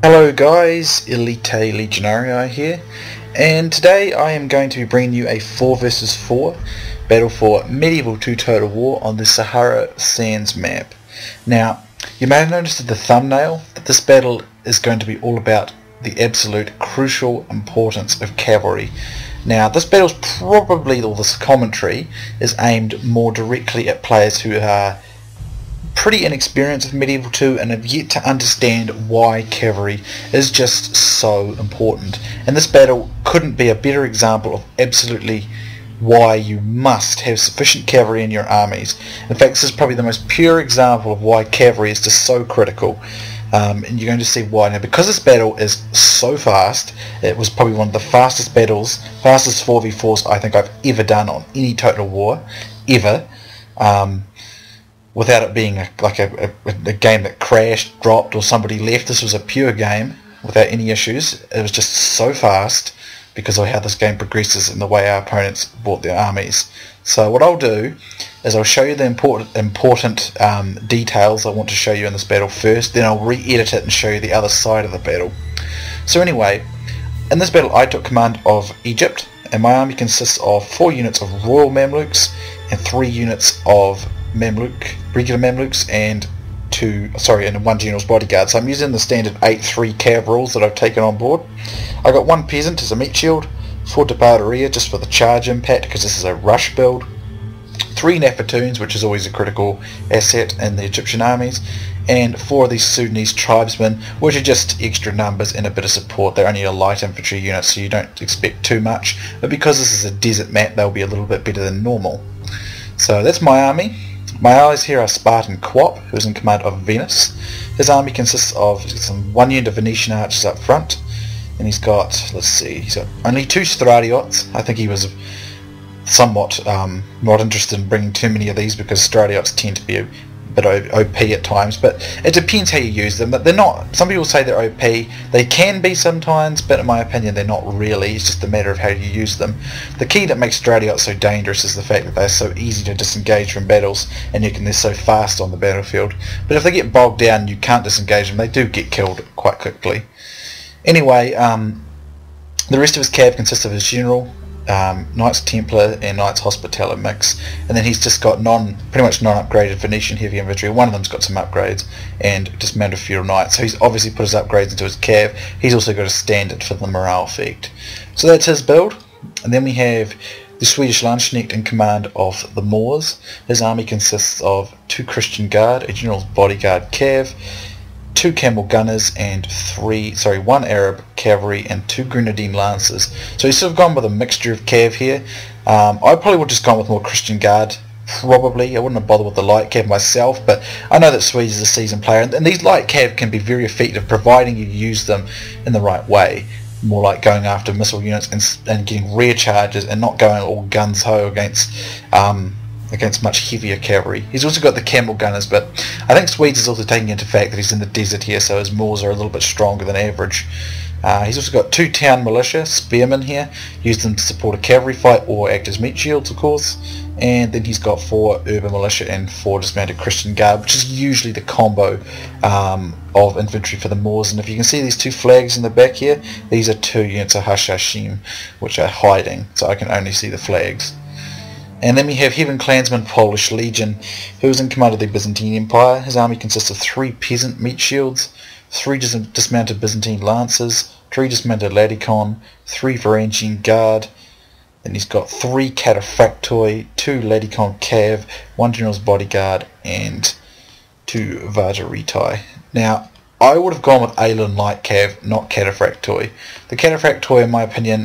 Hello guys, Elita Legionarii here, and today I am going to be bringing you a 4 vs 4 battle for Medieval 2 Total War on the Sahara Sands map. Now, you may have noticed at the thumbnail that this battle is going to be all about the absolute crucial importance of cavalry. Now, this battle's probably, or this commentary, is aimed more directly at players who are pretty inexperienced with Medieval 2 and have yet to understand why cavalry is just so important. And this battle couldn't be a better example of absolutely why you must have sufficient cavalry in your armies. In fact, this is probably the most pure example of why cavalry is just so critical. And you're going to see why. Now, because this battle is so fast, it was probably one of the fastest battles, fastest 4v4s I think I've ever done on any Total War, ever. Without it being a game that crashed, dropped, or somebody left. This was a pure game without any issues. It was just so fast because of how this game progresses and the way our opponents brought their armies. So what I'll do is I'll show you the important details I want to show you in this battle first, then I'll re-edit it and show you the other side of the battle. So anyway, in this battle I took command of Egypt, and my army consists of 4 units of Royal Mamluks and 3 units of regular Mamluks and 1 General's Bodyguard. So I'm using the standard 8-3 cav rules that I've taken on board. I got 1 peasant as a meat shield, 4 Tabarderia just for the charge impact because this is a rush build, 3 Nafatoons, which is always a critical asset in the Egyptian armies, and 4 of these Sudanese tribesmen, which are just extra numbers and a bit of support. They're only a light infantry unit, so you don't expect too much, but because this is a desert map they'll be a little bit better than normal. So that's my army. My allies here are SpartanQwop, who is in command of Venice. His army consists of some 1 unit of Venetian archers up front, and he's got, he's got only 2 Stradiots. I think he was somewhat not interested in bringing too many of these because Stradiots tend to be a bit OP at times, but it depends how you use them. But they're not, some people say they're OP, they can be sometimes, but in my opinion they're not really. It's just a matter of how you use them. The key that makes Stradiots so dangerous is the fact that they're so easy to disengage from battles, and they're so fast on the battlefield. But if they get bogged down and you can't disengage them, they do get killed quite quickly. Anyway, the rest of his cav consists of his general, Knights Templar and Knights Hospitaller mix, and then he's just got pretty much non-upgraded Venetian heavy infantry. One of them's got some upgrades, and dismounted feudal knights. So he's obviously put his upgrades into his cav. He's also got a standard for the morale effect. So that's his build. And then we have the SwedishLandSknekt in command of the Moors. His army consists of 2 Christian Guard, a General's Bodyguard cav, 2 camel gunners, and 1 Arab cavalry and 2 grenadine lancers. So he's sort of gone with a mixture of cav here. I probably would have just gone with more Christian Guard, probably. I wouldn't have bothered with the light cav myself, but I know that Swede is a seasoned player, and these light cav can be very effective providing you use them in the right way. More like going after missile units and getting rear charges and not going all guns ho against much heavier cavalry. He's also got the camel gunners, but I think Swedes is also taking into fact that he's in the desert here, so his Moors are a little bit stronger than average. He's also got 2 town militia spearmen here, use them to support a cavalry fight or act as meat shields, of course. And then he's got 4 urban militia and 4 dismounted Christian Guard, which is usually the combo of infantry for the Moors. And if you can see these 2 flags in the back here, these are 2 units of Hashashim, which are hiding, so I can only see the flags. And then we have Heaven Clansman Polish Legion, who is in command of the Byzantine Empire. His army consists of 3 peasant meat shields, 3 dismounted Byzantine lancers, 3 dismounted Ladikon, 3 Varangian Guard, and he's got 3 Cataphractoi, 2 Ladikon cav, 1 General's Bodyguard, and 2 Vajaritai. Now, I would have gone with Aelan Light Cav, not Cataphractoi. The Cataphractoi, in my opinion,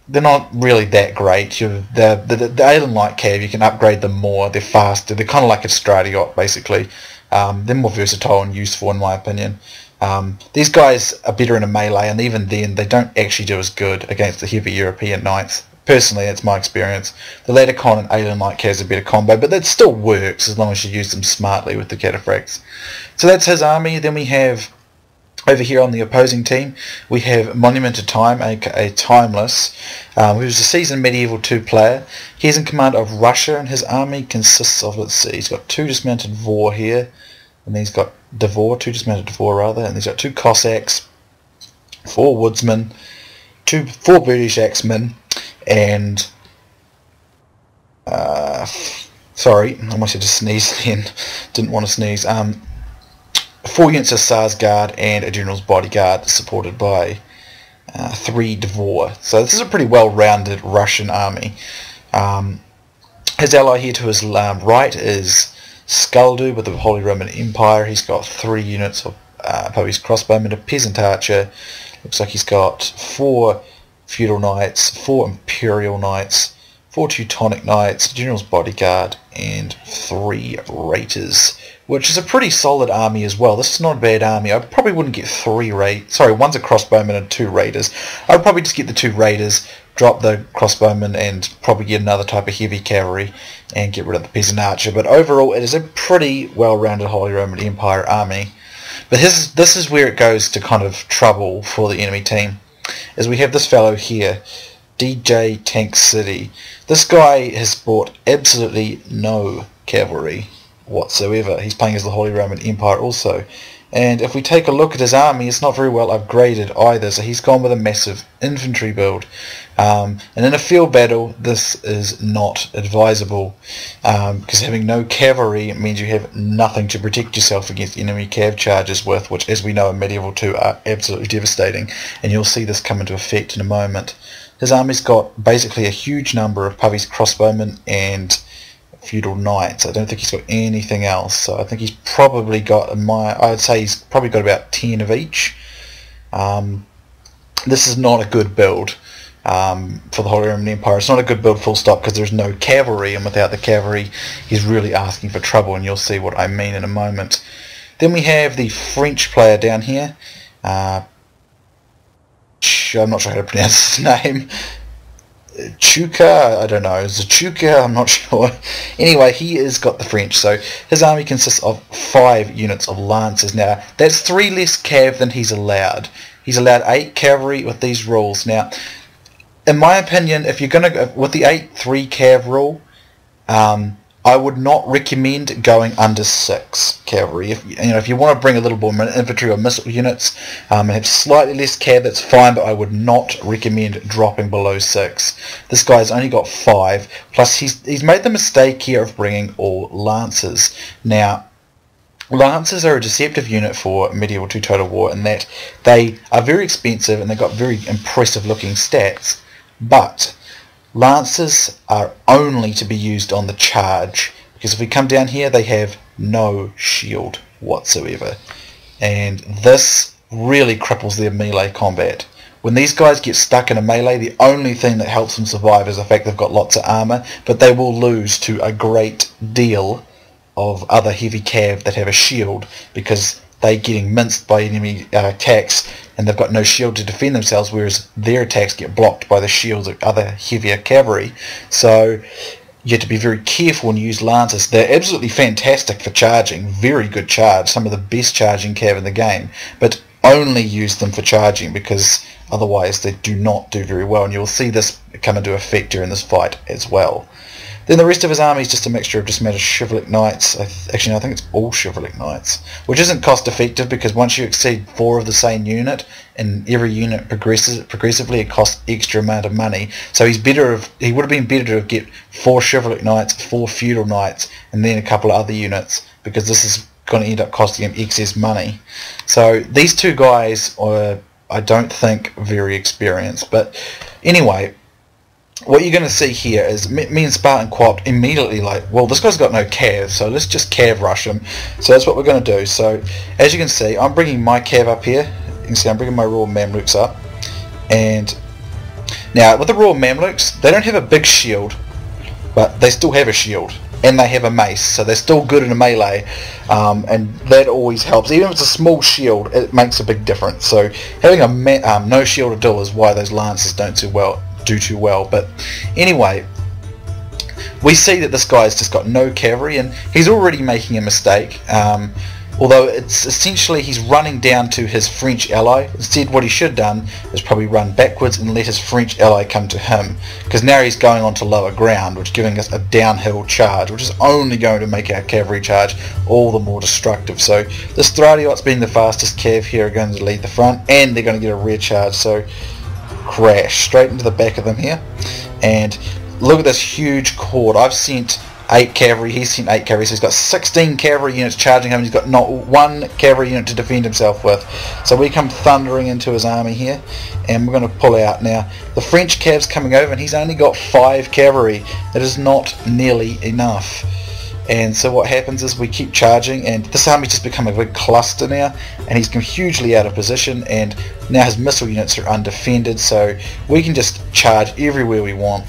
they're not really that great. The Aelan Light Cav, you can upgrade them more, they're faster, they're kind of like a Stradiot basically. They're more versatile and useful in my opinion. These guys are better in a melee, and even then they don't actually do as good against the heavy European knights. Personally, that's my experience. The Ladikon and Aelan Light Cav is a better combo, but that still works as long as you use them smartly with the Cataphracts. So that's his army. Then we have, over here on the opposing team, we have Monument to Time, aka Timeless, who's a seasoned Medieval 2 player. He's in command of Russia, and his army consists of, he's got 2 dismounted Vor here, and he's got Dvor, 2 dismounted Dvor rather, and he's got 2 Cossacks, 4 Woodsmen, 4 British Axemen, and sorry, I almost had to sneeze then, didn't want to sneeze, 4 units of Tsar's Guard and a General's Bodyguard supported by 3 Dvor. So this is a pretty well-rounded Russian army. His ally here to his right is SkullDude with the Holy Roman Empire. He's got 3 units of Poe's crossbowmen, a peasant archer. Looks like he's got 4 feudal knights, 4 imperial knights, 4 Teutonic knights, a general's bodyguard, and 3 raiders, which is a pretty solid army as well. This is not a bad army. I probably wouldn't get 3 raiders. Sorry, one's a crossbowman and 2 raiders. I'd probably just get the 2 raiders, drop the crossbowman, and probably get another type of heavy cavalry and get rid of the peasant archer. But overall, it is a pretty well-rounded Holy Roman Empire army. But this is where it goes to kind of trouble for the enemy team, as we have this fellow here, DJ TankCity. This guy has brought absolutely no cavalry whatsoever. He's playing as the Holy Roman Empire also. And if we take a look at his army, it's not very well upgraded either, so he's gone with a massive infantry build. And in a field battle, this is not advisable, because having no cavalry means you have nothing to protect yourself against enemy cav charges with, which, as we know in Medieval 2, are absolutely devastating, and you'll see this come into effect in a moment. His army's got basically a huge number of Puvvy's crossbowmen and feudal knights. I don't think he's got anything else, so I think he's probably got, I'd say he's probably got about 10 of each. This is not a good build for the Holy Roman Empire. It's not a good build full stop, because there's no cavalry, and without the cavalry he's really asking for trouble, and you'll see what I mean in a moment. Then we have the French player down here. I'm not sure how to pronounce his name. Zchucka, I don't know, Zchucka, I'm not sure. Anyway, he has got the French, so his army consists of 5 units of lancers. Now, that's 3 less cav than he's allowed. He's allowed 8 cavalry with these rules. Now, in my opinion, if you're going to go with the 8-3 cav rule, I would not recommend going under 6 cavalry. If you want to bring a little more infantry or missile units and have slightly less cav, that's fine, but I would not recommend dropping below 6. This guy's only got 5, plus he's made the mistake here of bringing all lancers. Now, lancers are a deceptive unit for Medieval 2 Total War in that they are very expensive and they've got very impressive looking stats, but lancers are only to be used on the charge, because if we come down here they have no shield whatsoever, and this really cripples their melee combat. When these guys get stuck in a melee, the only thing that helps them survive is the fact they've got lots of armor, but they will lose to a great deal of other heavy cav that have a shield, because they're getting minced by enemy attacks and they've got no shield to defend themselves, whereas their attacks get blocked by the shields of other heavier cavalry. So you have to be very careful when you use lancers. They're absolutely fantastic for charging, very good charge, some of the best charging cav in the game, but only use them for charging, because otherwise they do not do very well, and you'll see this come into effect during this fight as well. Then the rest of his army is just a mixture of dismounted chivalric knights. Actually, I think it's all chivalric knights, which isn't cost effective, because once you exceed 4 of the same unit, and every unit progressively, it costs extra amount of money. So he would have been better to get 4 chivalric knights, 4 feudal knights, and then a couple of other units, because this is going to end up costing him excess money. So these 2 guys are, I don't think, very experienced. But anyway, what you're going to see here is me and SpartanQwop immediately like, well, this guy's got no cav, so let's just cav rush him. So that's what we're going to do. So as you can see, I'm bringing my cav up here. You can see I'm bringing my Royal Mamluks up. And now with the Royal Mamluks, they don't have a big shield, but they still have a shield. And they have a mace, so they're still good in a melee, and that always helps. Even if it's a small shield, it makes a big difference. So having a no shield at all is why those lancers don't do too well. But anyway, we see that this guy's just got no cavalry, and he's already making a mistake. although it's essentially he's running down to his French ally. Instead, what he should have done is probably run backwards and let his French ally come to him, because now he's going onto lower ground, which is giving us a downhill charge, which is only going to make our cavalry charge all the more destructive. So this Thradiot's being the fastest cav here are going to lead the front, and they're going to get a rear charge, so crash straight into the back of them here. And look at this huge cord. I've sent 8 cavalry, he's sent 8 cavalry, so he's got 16 cavalry units charging him, he's got not one cavalry unit to defend himself with. So we come thundering into his army here, and we're going to pull out. Now the French cav's coming over, and he's only got 5 cavalry. That is not nearly enough. And so what happens is we keep charging, and this army's just become a big cluster now, and he's hugely out of position, and now his missile units are undefended, so we can just charge everywhere we want.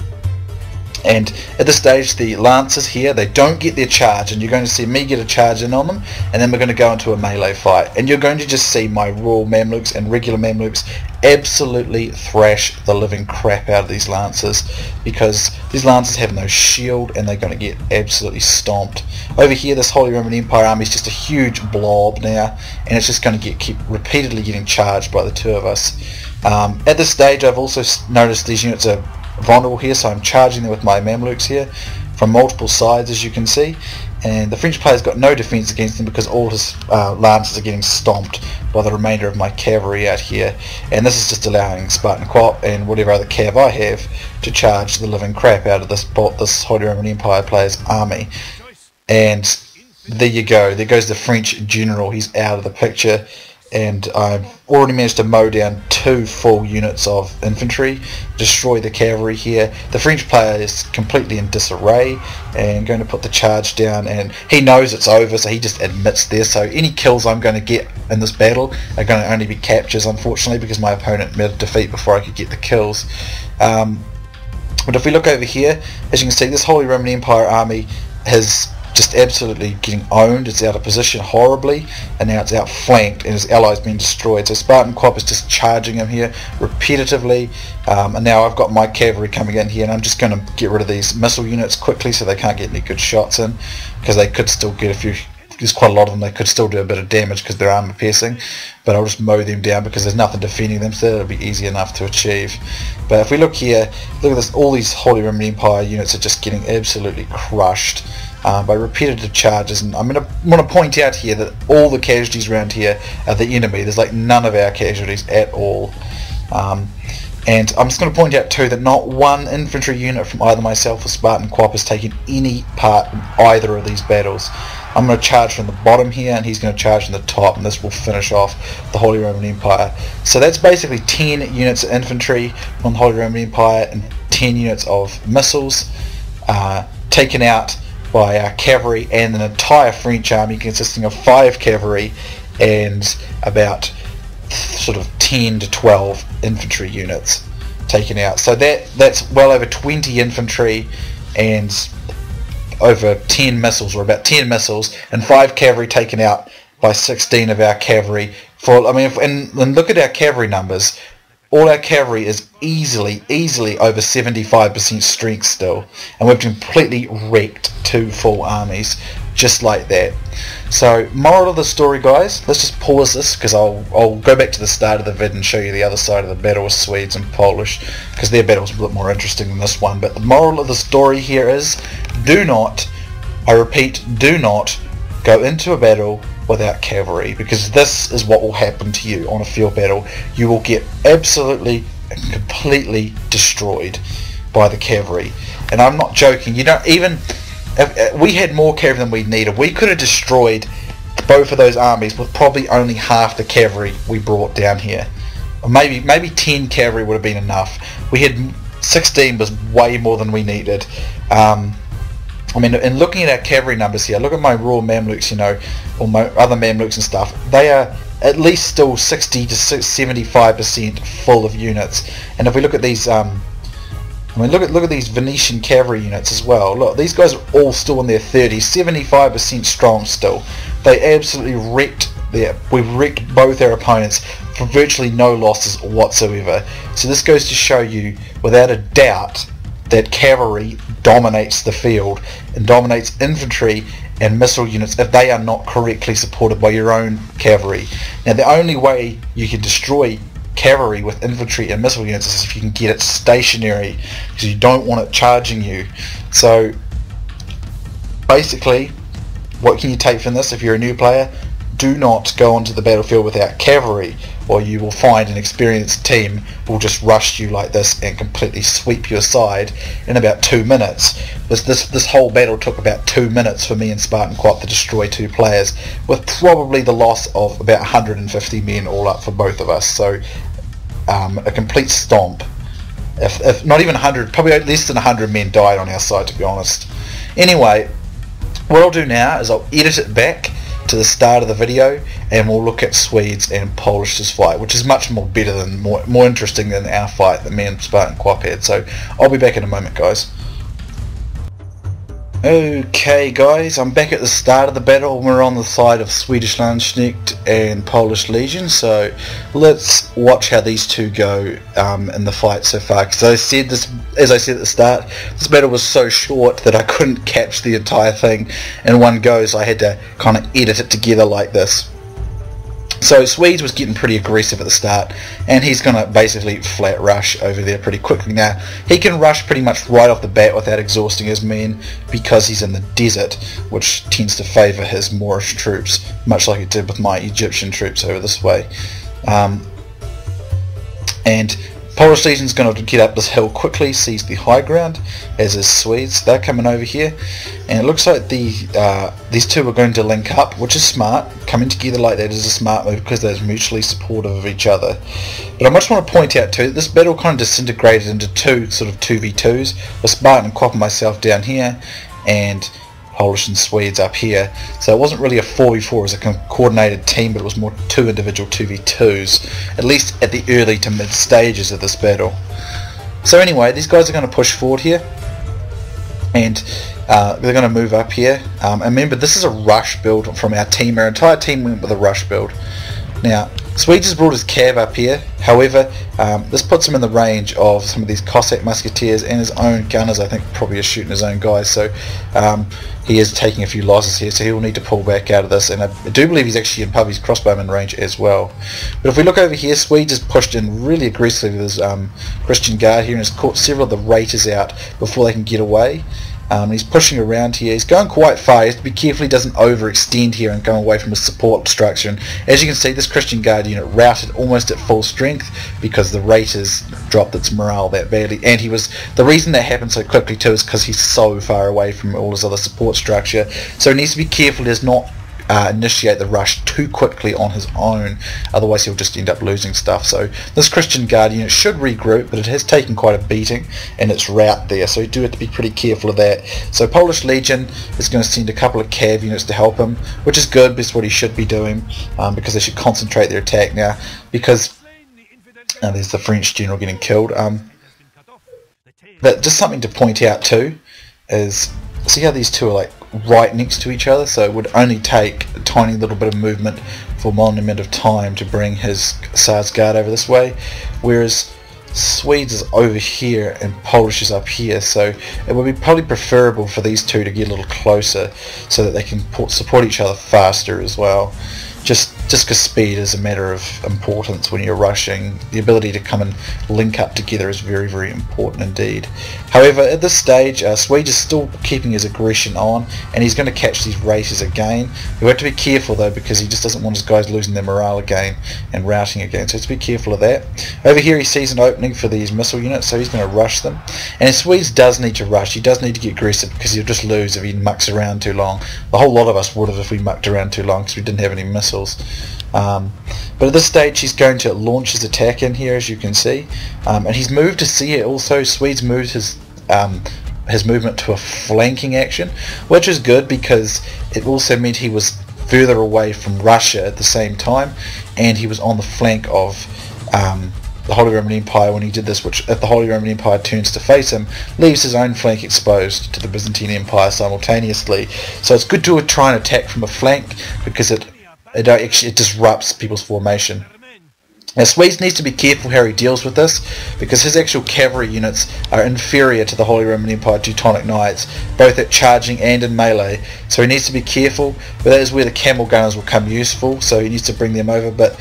And at this stage the Lancers here, they don't get their charge, and you're going to see me get a charge in on them, and then we're going to go into a melee fight, and you're going to just see my Royal Mamluks and regular Mamluks absolutely thrash the living crap out of these Lancers, because these Lancers have no shield and they're going to get absolutely stomped. Over here this Holy Roman Empire army is just a huge blob now, and it's just going to keep repeatedly getting charged by the two of us. At this stage I've also noticed these units are vulnerable here, so I'm charging them with my Mamluks here from multiple sides, as you can see, and the French player's got no defense against them because all his Lancers are getting stomped by the remainder of my cavalry out here, and this is just allowing SpartanQwop and whatever other cav I have to charge the living crap out of this Holy Roman Empire player's army. And there you go, there goes the French general, he's out of the picture, and I've already managed to mow down 2 full units of infantry, destroy the cavalry here. The French player is completely in disarray and going to put the charge down, and he knows it's over, so he just admits there. So any kills I'm going to get in this battle are going to only be captures, unfortunately, because my opponent made a defeat before I could get the kills. But if we look over here, as you can see, this Holy Roman Empire army has just absolutely getting owned. It's out of position horribly, and now it's outflanked, and his allies being destroyed. So SpartanQwop is just charging him here repetitively, and now I've got my cavalry coming in here, and I'm just going to get rid of these missile units quickly so they can't get any good shots in, because they could still get a few. There's quite a lot of them. They could still do a bit of damage because they're armor piercing, but I'll just mow them down because there's nothing defending them, so it'll be easy enough to achieve. But if we look here, look at this, all these Holy Roman Empire units are just getting absolutely crushed by repetitive charges. And I'm going to point out here that all the casualties around here are the enemy. There's like none of our casualties at all. And I'm just going to point out too that not one infantry unit from either myself or SpartanQwop has taken any part in either of these battles. I'm going to charge from the bottom here, and he's going to charge from the top, and this will finish off the Holy Roman Empire. So that's basically 10 units of infantry from the Holy Roman Empire and 10 units of missiles taken out by our cavalry, and an entire French army consisting of 5 cavalry and about sort of 10 to 12 infantry units taken out. So that's well over 20 infantry and over 10 missiles, or about 10 missiles, and 5 cavalry taken out by 16 of our cavalry. And look at our cavalry numbers. All our cavalry is easily over 75% strength still, and we've completely wrecked 2 full armies just like that. So moral of the story, guys, let's just pause this because I'll go back to the start of the vid and show you the other side of the battle with Swedes and Polish, because their battle's a bit more interesting than this one. But the moral of the story here is, do not, I repeat, do not go into a battle without cavalry, because this is what will happen to you on a field battle. You will get absolutely and completely destroyed by the cavalry, and I'm not joking. You don't even, if we had more cavalry than we needed, we could have destroyed both of those armies with probably only half the cavalry we brought down here. Or maybe 10 cavalry would have been enough. We had 16 was way more than we needed. I mean, in looking at our cavalry numbers here, look at my Royal Mamluks, you know, or my other Mamluks and stuff. They are at least still 60 to 75% full of units. And if we look at these, I mean, look at these Venetian cavalry units as well. Look, these guys are all still in their 30s, 75% strong still. They absolutely wrecked we've wrecked both our opponents for virtually no losses whatsoever. So this goes to show you, without a doubt, that cavalry dominates the field and dominates infantry and missile units if they are not correctly supported by your own cavalry. Now the only way you can destroy cavalry with infantry and missile units is if you can get it stationary, because you don't want it charging you. So basically, what can you take from this if you're a new player? Do not go onto the battlefield without cavalry, or you will find an experienced team will just rush you like this and completely sweep you aside in about 2 minutes. This whole battle took about 2 minutes for me and SpartanQwop to destroy 2 players, with probably the loss of about 150 men all up for both of us. So a complete stomp. If not even 100, probably less than 100 men died on our side, to be honest. Anyway, what I'll do now is I'll edit it back to the start of the video, and we'll look at Swedes and Polish's fight, which is much more better than more interesting than our fight that me and SpartanQwop had. So I'll be back in a moment, guys. Okay guys, I'm back at the start of the battle. We're on the side of SwedishLandSknekt and Polish Legion, so let's watch how these two go in the fight so far. Because as I said at the start, this battle was so short that I couldn't catch the entire thing in one go, so I had to kind of edit it together like this. So Swedes was getting pretty aggressive at the start, and he's going to basically flat rush over there pretty quickly. Now, he can rush pretty much right off the bat without exhausting his men, because he's in the desert, which tends to favour his Moorish troops, much like it did with my Egyptian troops over this way. And Polish Legion's going to get up this hill quickly, seize the high ground, as is Swedes. They're coming over here, and it looks like these two are going to link up, which is smart. Coming together like that is a smart move because they're mutually supportive of each other. But I much want to point out too that this battle kind of disintegrated into two sort of 2v2s, with SpartanQwop and myself down here, and Polish and Swedes up here. So it wasn't really a 4v4 as a coordinated team, but it was more 2 individual 2v2s, at least at the early to mid stages of this battle. So anyway, these guys are going to push forward here, and they're going to move up here. And remember, this is a rush build from our team. Our entire team went with a rush build. Now, Swedes has brought his cav up here. However, this puts him in the range of some of these Cossack musketeers, and his own gunners, I think, probably is shooting his own guys. So he is taking a few losses here, so he will need to pull back out of this. And I do believe he's actually in Puvy's crossbowman range as well. But if we look over here, Swedes has pushed in really aggressively with his Christian guard here, and has caught several of the raiders out before they can get away. He's pushing around here. He's going quite far. He has to be careful he doesn't overextend here and go away from his support structure. And as you can see, this Christian Guard unit routed almost at full strength because the Raiders dropped its morale that badly. And the reason that happened so quickly too is because he's so far away from all his other support structure. So he needs to be careful he does not initiate the rush too quickly on his own, otherwise he'll just end up losing stuff. So this Christian Guard unit should regroup, but it has taken quite a beating in its route there, so you do have to be pretty careful of that. So Polish Legion is going to send a couple of cav units to help him, which is good. That's what he should be doing, because they should concentrate their attack now, because there's the French general getting killed. But just something to point out too is, see how these two are like right next to each other, so it would only take a tiny little bit of movement for Monument of Time to bring his Sars Guard over this way, whereas Swedes is over here and Polish is up here. So it would be probably preferable for these two to get a little closer so that they can support each other faster as well. Just because speed is a matter of importance when you're rushing. The ability to come and link up together is very, very important indeed. However, at this stage, Swede is still keeping his aggression on, and he's going to catch these races again. We have to be careful though, because he just doesn't want his guys losing their morale again and routing again, so let's be careful of that. Over here he sees an opening for these missile units, so he's going to rush them. And Swede does need to rush, he does need to get aggressive, because he'll just lose if he mucks around too long. The whole lot of us would have if we mucked around too long, because we didn't have any missiles. But at this stage he's going to launch his attack in here, as you can see, and he's moved to see it also. Swede's moved his movement to a flanking action, which is good because it also meant he was further away from Russia at the same time, and he was on the flank of the Holy Roman Empire when he did this, which if the Holy Roman Empire turns to face him, leaves his own flank exposed to the Byzantine Empire simultaneously. So it's good to try and attack from a flank, because it disrupts people's formation. Now Swedes needs to be careful how he deals with this, because his actual cavalry units are inferior to the Holy Roman Empire Teutonic Knights, both at charging and in melee, so he needs to be careful. But that is where the camel gunners will come useful, so he needs to bring them over. But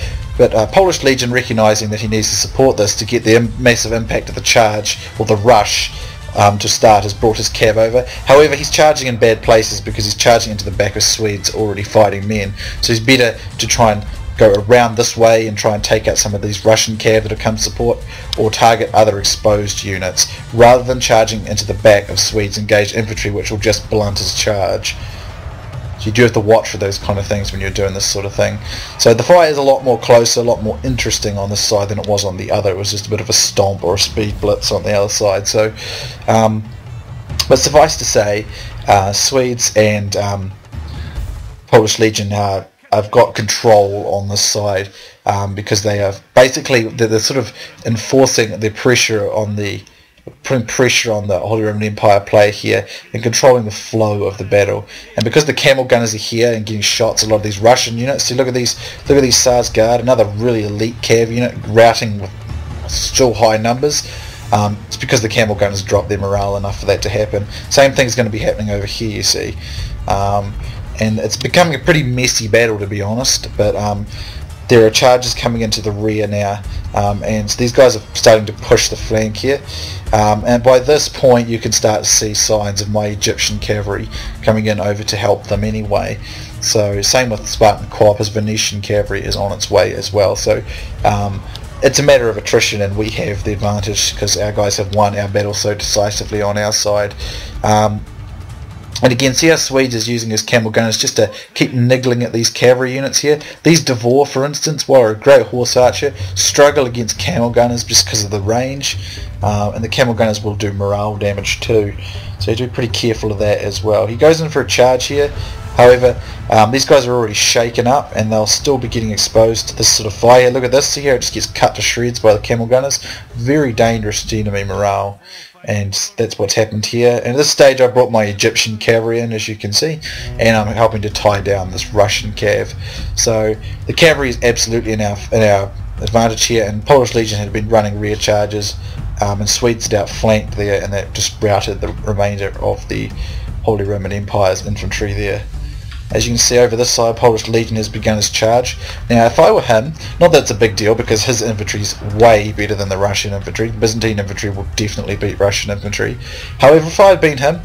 Polish Legion, recognising that he needs to support this to get the massive impact of the charge, or the rush, to start, has brought his cav over. However, he's charging in bad places because he's charging into the back of Swedes already fighting men, so he's better to try and go around this way and try and take out some of these Russian cav that have come support, or target other exposed units, rather than charging into the back of Swedes engaged infantry, which will just blunt his charge. So you do have to watch for those kind of things when you're doing this sort of thing. So the fight is a lot more closer, a lot more interesting on this side than it was on the other. It was just a bit of a stomp or a speed blitz on the other side. So, but suffice to say, Swedes and Polish Legion have got control on this side, because they have basically they're sort of enforcing their pressure on putting pressure on the Holy Roman Empire player here and controlling the flow of the battle. And because the camel gunners are here and getting shots, a lot of these Russian units. See, look at these Sars Guard, another really elite cav unit routing with still high numbers. It's because the camel gunners dropped their morale enough for that to happen. Same thing's going to be happening over here, you see. And it's becoming a pretty messy battle, to be honest, but there are charges coming into the rear now, and these guys are starting to push the flank here, and by this point you can start to see signs of my Egyptian cavalry coming in over to help them anyway. So same with SpartanQwop, his Venetian cavalry is on its way as well. So it's a matter of attrition, and we have the advantage because our guys have won our battle so decisively on our side. And again, see how Swedes is using his camel gunners just to keep niggling at these cavalry units here. These Devore, for instance, while a great horse archer, struggle against camel gunners just because of the range. And the camel gunners will do morale damage too. So you have to be pretty careful of that as well. He goes in for a charge here. However, these guys are already shaken up, and they'll still be getting exposed to this sort of fire. Look at this, see here, it just gets cut to shreds by the camel gunners. Very dangerous to enemy morale, and that's what's happened here. And at this stage I brought my Egyptian cavalry in, as you can see, and I'm helping to tie down this Russian cav. So the cavalry is absolutely in our advantage here, and Polish Legion had been running rear charges, and Swedes had outflanked there, and that just routed the remainder of the Holy Roman Empire's infantry there. As you can see over this side, Polish Legion has begun his charge. Now if I were him, not that it's a big deal because his infantry is way better than the Russian infantry. Byzantine infantry will definitely beat Russian infantry. However, if I had been him,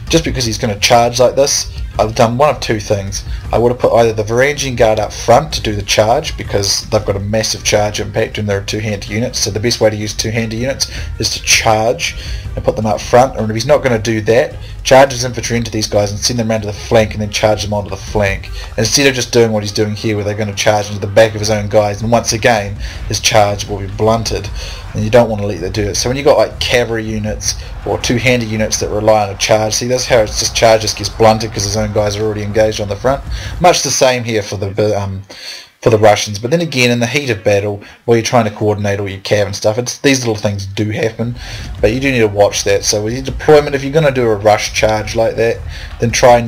just because he's going to charge like this, I'd have done one of two things. I would have put either the Varangian Guard up front to do the charge, because they've got a massive charge impact and they're two-hander units, so the best way to use two-hander units is to charge and put them up front. Or if he's not going to do that, charge his infantry into these guys and send them around to the flank and then charge them onto the flank, instead of just doing what he's doing here where they're going to charge into the back of his own guys, and once again his charge will be blunted, and you don't want to let that do it. So when you've got like cavalry units or two-hander units that rely on a charge, see that's how it's just charge just gets blunted because his own guys are already engaged on the front. Much the same here for the Russians, but then again in the heat of battle where you're trying to coordinate all your cav and stuff, these little things do happen, but you do need to watch that. So with your deployment, if you're going to do a rush charge like that, then try and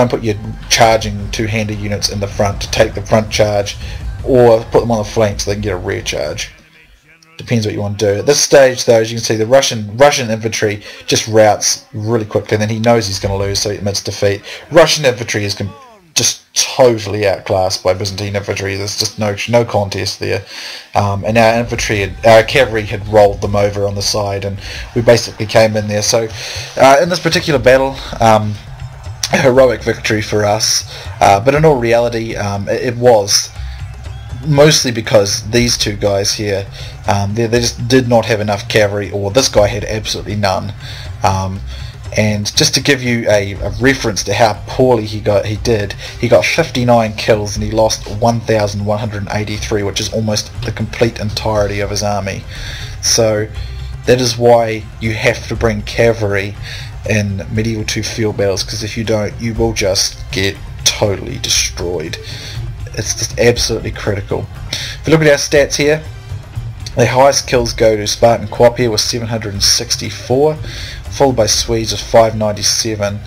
put your charging two-hander units in the front to take the front charge, or put them on the flank so they can get a rear charge. Depends what you want to do. At this stage though, as you can see, the Russian infantry just routes really quickly, and then he knows he's going to lose, so he admits defeat. Russian infantry is just totally outclassed by Byzantine infantry. There's just no contest there, and our cavalry had rolled them over on the side, and we basically came in there. So in this particular battle, a heroic victory for us, but in all reality it was mostly because these two guys here, they just did not have enough cavalry, or this guy had absolutely none. And just to give you a reference to how poorly he got 59 kills and he lost 1,183, which is almost the complete entirety of his army. So that is why you have to bring cavalry in medieval 2 field battles, because if you don't, you will just get totally destroyed. It's just absolutely critical. If you look at our stats here, the highest kills go to SpartanQwop here with 764, followed by Swedes with 597.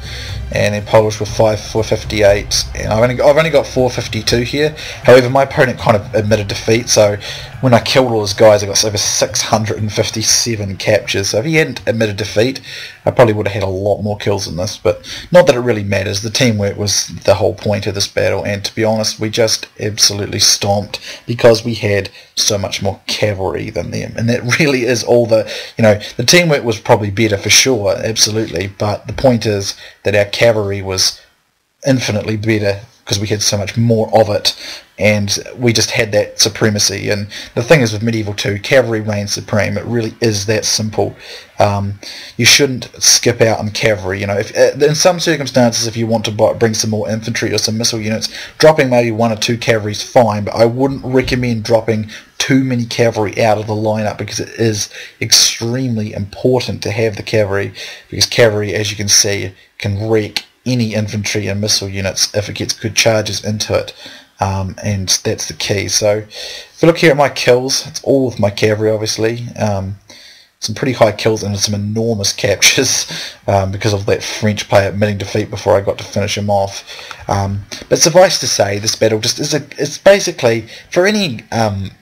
and then Polish with 458, and I've only got 452 here. However, my opponent kind of admitted defeat, so when I killed all his guys I got over 657 captures. So if he hadn't admitted defeat, I probably would have had a lot more kills than this, but not that it really matters. The teamwork was the whole point of this battle, and to be honest, we just absolutely stomped because we had so much more cavalry than them, and that really is all the, the teamwork was probably better for sure, absolutely, but the point is that our cavalry was infinitely better because we had so much more of it, and we just had that supremacy. And the thing is, with Medieval 2, cavalry reigns supreme. It really is that simple. You shouldn't skip out on cavalry. In some circumstances, if you want to bring some more infantry or some missile units, dropping maybe 1 or 2 cavalry is fine, but I wouldn't recommend dropping too many cavalry out of the lineup, because it is extremely important to have the cavalry, because cavalry, as you can see, can wreck any infantry and missile units if it gets good charges into it, and that's the key. So if you look here at my kills, it's all with my cavalry, obviously. Some pretty high kills and some enormous captures because of that French player admitting defeat before I got to finish him off. But suffice to say, this battle just is it's basically, for any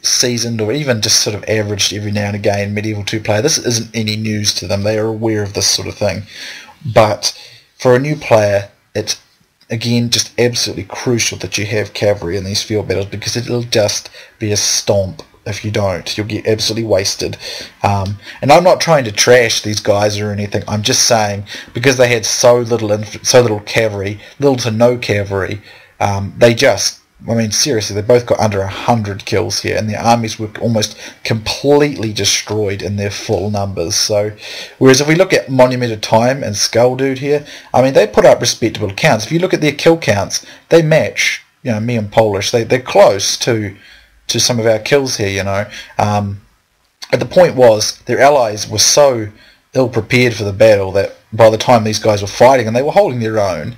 seasoned or even just sort of averaged every now and again Medieval 2 player, this isn't any news to them. They are aware of this sort of thing. But for a new player, it's again just absolutely crucial that you have cavalry in these field battles, because it'll just be a stomp. If you don't, you'll get absolutely wasted. And I'm not trying to trash these guys or anything. I'm just saying, because they had so little cavalry, little to no cavalry, seriously, they both got under 100 kills here, and their armies were almost completely destroyed in their full numbers. So, whereas if we look at Monumented Time and SkullDude here, they put up respectable counts. If you look at their kill counts, they match, me and Polish. They're close to some of our kills here, But the point was, their allies were so ill prepared for the battle that by the time these guys were fighting, and they were holding their own,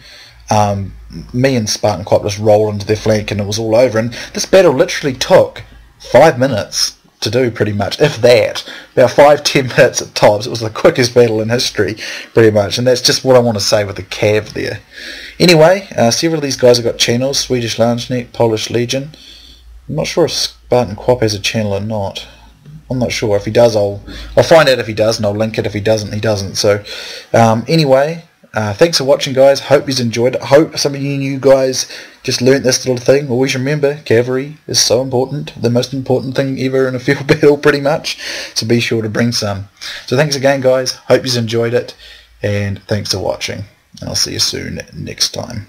me and SpartanQwop just rolled into their flank and it was all over. And this battle literally took 5 minutes to do, pretty much, if that. About 5-10 minutes at tops. It was the quickest battle in history, pretty much. And that's just what I want to say with the cav there. Anyway, several of these guys have got channels: SwedishLandSknekt, Polish Legion. I'm not sure if SpartanQwop has a channel or not. I'm not sure. If he does, I'll find out if he does, and I'll link it. If he doesn't, he doesn't. So, anyway, thanks for watching, guys. Hope you've enjoyed it. Hope some of you new guys just learnt this little thing. Always remember, cavalry is so important. The most important thing ever in a field battle, pretty much. So be sure to bring some. So thanks again, guys. Hope you've enjoyed it, and thanks for watching. And I'll see you soon next time.